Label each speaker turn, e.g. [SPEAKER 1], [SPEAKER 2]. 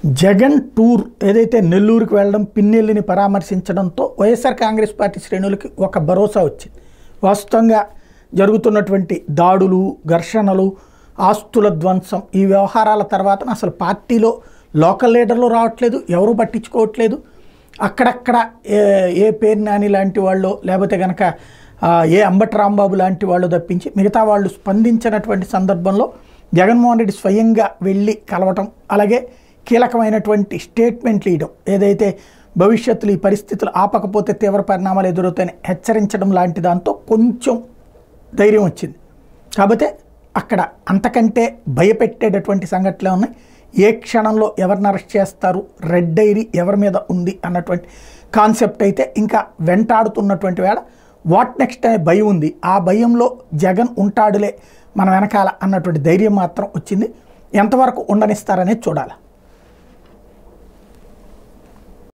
[SPEAKER 1] Jagan tour ఏదైతే నెల్లూరుకి వెళ్ళడం, పిన్నెల్లిని పరామర్శించడంతో వైఎస్ఆర్ కాంగ్రెస్ పార్టీ శ్రేణులకి ఒక భరోసా వచ్చింది. వాస్తవంగా జరుగుతున్నటువంటి దాడులు, ఘర్షణలు, ఆస్తుల ధ్వంసం ఈ వ్యవహారాల తర్వాత అసలు పార్టీలో లోకల్ లీడర్లు రావట్లేదు, ఎవరు పట్టించుకోవట్లేదు. అక్కడక్కడ ఏ పేరు నాని లాంటి వాళ్ళు, లేకపోతే కనుక ఏ అంబటి రాంబాబు లాంటి వాళ్ళు తప్పించి మిగతా వాళ్ళు స్పందించినటువంటి సందర్భంలో జగన్మోహన్ రెడ్డి స్వయంగా వెళ్ళి కలవటం, అలాగే కీలకమైనటువంటి స్టేట్మెంట్లు ఇవ్వడం, ఏదైతే భవిష్యత్తులో ఈ పరిస్థితులు ఆపకపోతే తీవ్ర పరిణామాలు ఎదురవుతాయని హెచ్చరించడం లాంటి దాంతో కొంచెం ధైర్యం వచ్చింది. కాకపోతే అక్కడ అంతకంటే భయపెట్టేటటువంటి సంఘటనలు ఉన్నాయి. ఏ క్షణంలో ఎవరిని అరెస్ట్ చేస్తారు, రెడ్ డైరీ ఎవరి మీద ఉంది అన్నటువంటి కాన్సెప్ట్ అయితే ఇంకా వెంటాడుతున్నటువంటి వేళ వాట్ నెక్స్ట్ అనే భయం ఉంది. ఆ భయంలో జగన్ ఉంటాడులే మన వెనకాల అన్నటువంటి ధైర్యం మాత్రం వచ్చింది. ఎంతవరకు ఉండనిస్తారనేది చూడాలి.